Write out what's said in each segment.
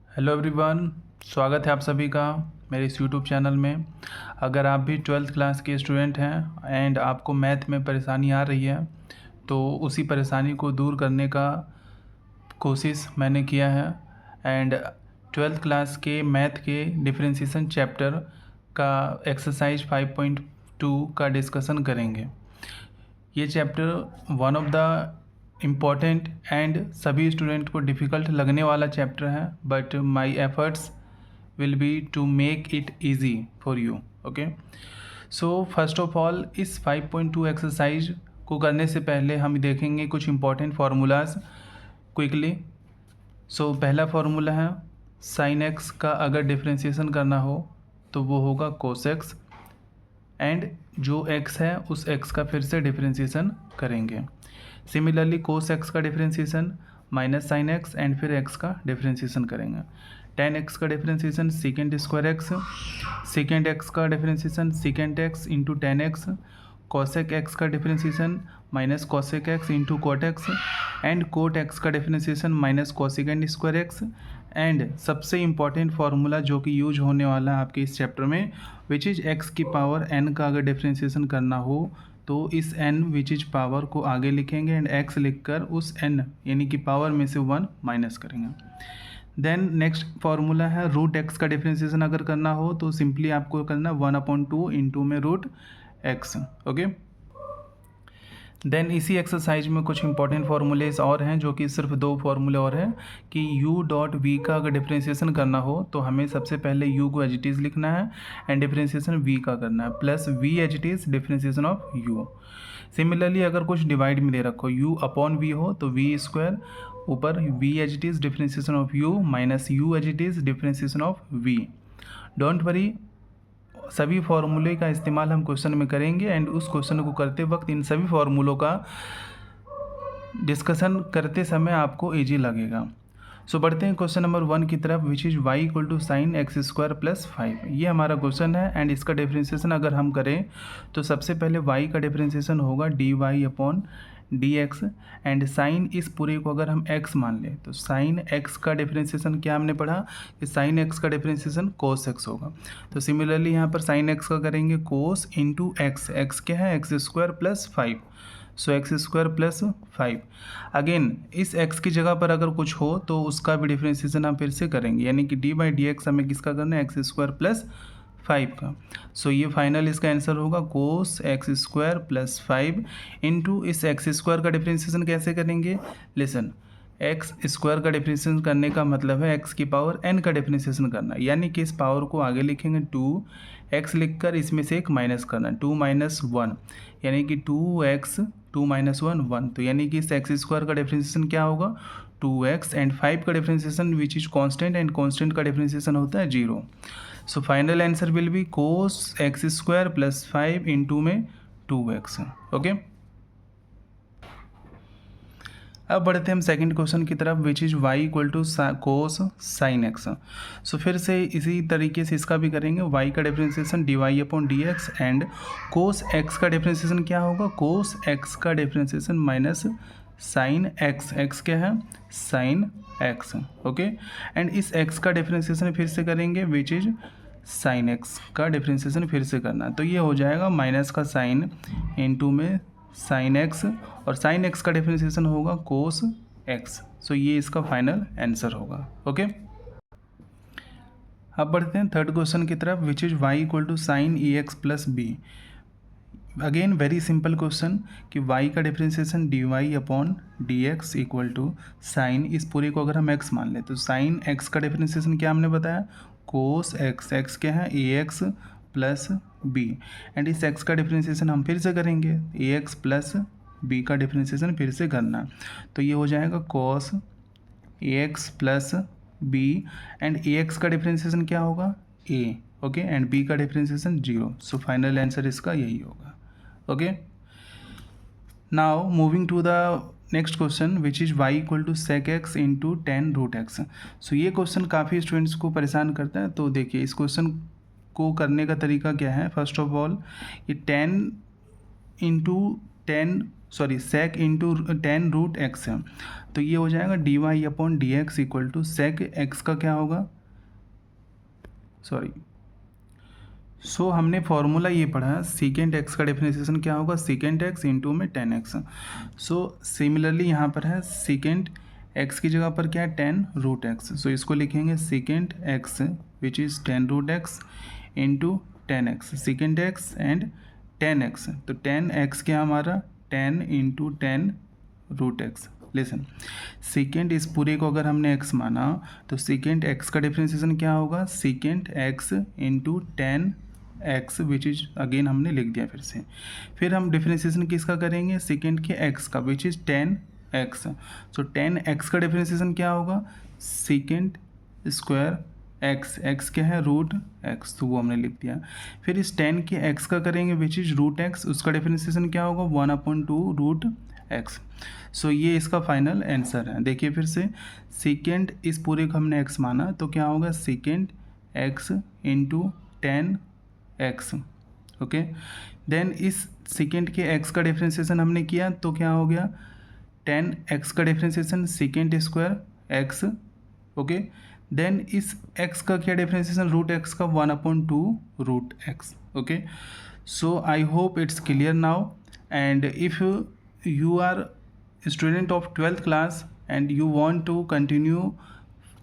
Hello everyone, स्वागत है आप सभी का मेरे इस यूट्यूब चैनल में। अगर आप भी 12th क्लास के स्टूडेंट हैं एंड आपको मैथ में परेशानी आ रही है तो उसी परेशानी को दूर करने का कोशिश मैंने किया है। एंड 12th क्लास के मैथ के डिफरेंशिएशन चैप्टर का एक्सरसाइज 5.2 का डिस्कशन करेंगे। ये chapter one of the important and सभी स्टूडेंट को डिफ़िकल्ट लगने वाला चैप्टर है, but my efforts will be to make it easy for you. Okay, so first of all इस 5.2 एक्सरसाइज को करने से पहले हम देखेंगे कुछ इम्पॉर्टेंट फार्मूलाज क्विकली। सो पहला फार्मूला है साइन एक्स का अगर डिफ्रेंशिएशन करना हो तो वो होगा कोस एक्स, एंड जो x है उस x का फिर से डिफ्रेंशिएशन करेंगे। सिमिलरली कोस x का differentiation minus sine x and फिर x का डिफ्रेंशिएशन करेंगे। टेन एक्स का differentiation second square x, second x का differentiation second x into tan x, cosec x का differentiation minus cosec x into cot x, and cot x का differentiation minus cosecant square x. And सबसे important formula जो कि use होने वाला है आपके इस चैप्टर में, विच इज़ एक्स की पावर n का अगर डिफ्रेंशिएशन करना हो तो इस n विच इज पावर को आगे लिखेंगे एंड x लिखकर उस n यानी कि पावर में से 1 माइनस करेंगे। देन नेक्स्ट फार्मूला है रूट एक्स का डिफ्रेंशिएशन अगर करना हो तो सिंपली आपको करना 1/2 इंटू में रूट एक्स। ओके, देन इसी एक्सरसाइज में कुछ इंपॉर्टेंट फार्मूलेज और हैं जो कि सिर्फ दो फार्मूले और हैं कि u डॉट v का अगर डिफ्रेंशिएशन करना हो तो हमें सबसे पहले u को एज इट इज़ लिखना है एंड डिफ्रेंशिएशन v का करना है plus v as it is differentiation of u। Similarly अगर कुछ डिवाइड में दे रखो u अपॉन v हो तो v स्क्वायर ऊपर v as it is differentiation of u minus u as it is differentiation of v। Don't worry, सभी फार्मूले का इस्तेमाल हम क्वेश्चन में करेंगे एंड उस क्वेश्चन को करते वक्त इन सभी फार्मूलों का डिस्कशन करते समय आपको इजी लगेगा। सो बढ़ते हैं क्वेश्चन नंबर 1 की तरफ, which is y equal to sine x square plus 5। ये हमारा क्वेश्चन है एंड इसका डिफ्रेंशिएशन अगर हम करें तो सबसे पहले y का डिफ्रेंशिएशन होगा d y upon d x, and sine इस पूरे को अगर हम x मान लें तो साइन x का डिफ्रेंशिएशन क्या हमने पढ़ा कि साइन x का डिफ्रेंशिएशन कोस x होगा। तो सिमिलरली यहाँ पर साइन x का करेंगे कोस इंटू एक्स, एक्स क्या है एक्स स्क्वायर प्लस 5, सो एक्स स्क्वायर प्लस 5। अगेन इस x की जगह पर अगर कुछ हो तो उसका भी डिफ्रेंशिएशन हम फिर से करेंगे, यानी कि डी बाई डी एक्स हमें किसका करना है एक्स स्क्वायर प्लस 5 का। सो ये फाइनल इसका आंसर होगा cos x square plus 5 into इस एक्स स्क्वायर का डिफ्रेंशिएशन कैसे करेंगे। लिसन, एक्स स्क्वायर का डिफ्रेंशिएशन करने का मतलब है एक्स की पावर n का डिफ्रेंशिएशन करना, यानी कि इस पावर को आगे लिखेंगे 2x लिखकर इसमें से एक माइनस करना 2 माइनस 1, यानी कि 2x 2 माइनस 1 1। तो यानी कि इस एक्स स्क्वायर का डिफ्रेंशिएशन क्या होगा 2x एंड 5 का differentiation which is constant and constant का डिफ्रेंशिएशन होता है 0। So final answer will be cos x square plus 5 into में 2x। ओके, अब बढ़ते हैं हम सेकंड क्वेश्चन की तरफ, which is y equal to cos sine x. So फिर से इसी तरीके से इसका भी करेंगे, y का differentiation d y upon d x and cos x का डिफ्रेंशिएशन क्या होगा कोस x का differentiation minus sine x, x क्या है साइन x। ओके, एंड इस x का डिफ्रेंशिएशन फिर से करेंगे विच इज साइन x का डिफ्रेंशिएशन फिर से करना, तो ये हो जाएगा माइनस का साइन इंटू में साइन एक्स, और साइन एक्स का डिफ्रेंशिएशन होगा कोस एक्स। सो ये इसका फाइनल आंसर होगा। ओके, अब बढ़ते हैं थर्ड क्वेश्चन की तरफ, which is y equal to sine e x plus b. Again very simple question कि y का differentiation d y upon d x equal to sine, इस पूरे को अगर हम x मान लें तो साइन x का डिफ्रेंशिएशन क्या हमने बताया कोस x, x क्या है a x plus b, and इस x का डिफ्रेंशिएशन हम फिर से करेंगे ए एक्स प्लस बी का डिफ्रेंशिएशन फिर से करना, तो ये हो जाएगा cos a x plus b, and a x का डिफ्रेंशिएशन क्या होगा ए, ओके, एंड बी का डिफ्रेंशिएशन 0। सो फाइनल आंसर इसका यही होगा। Okay, now moving to the next question, which is y equal to sec x into 10 root x. सो ये question काफ़ी students को परेशान करता है, तो देखिए इस क्वेश्चन को करने का तरीका क्या है। फर्स्ट ऑफ ऑल ये 10 into 10 sorry sec into 10 root x है, तो ये हो जाएगा d y upon d x equal to sec x का क्या होगा, सॉरी हमने फॉर्मूला ये पढ़ा सीकेंट एक्स का डिफरेंशिएशन क्या होगा, सीकेंट एक्स इंटू में 10x। सिमिलरली यहाँ पर है सीकेंट एक्स की जगह पर क्या है 10 रूट एक्स, इसको लिखेंगे secant x which is 10 root x into 10x, secant x and 10x, तो 10x क्या हमारा 10 into 10 root x. Listen, secant इस पूरे को अगर हमने x माना तो सीकेंट x का डिफरेंशिएशन क्या होगा, secant x into 10x which is again हमने लिख दिया फिर हम डिफरेंशिएशन किसका करेंगे, सेकेंड के x का विच इज़ 10x। 10x का डिफरेंशिएशन क्या होगा, सेकेंड स्क्वायर x क्या है रूट x, तो वो हमने लिख दिया। फिर इस 10 के x का करेंगे विच इज रूट x, उसका डिफरेंशिएशन क्या होगा 1/2 रूट x। ये इसका फाइनल आंसर है। देखिए फिर से सेकेंड इस पूरे को हमने x माना तो क्या होगा second x into 10x, okay. Then इस सेकेंड के x का डिफरेंशिएशन हमने किया तो क्या हो गया 10x का differentiation second square x, okay. Then इस x का क्या डिफरेंशिएशन रूट x का 1/2 root x, okay. I hope it's clear now, and if you are a student of 12th class and you want to continue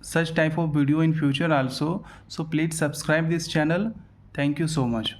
such type of video in future also, so please subscribe this channel. Thank you so much.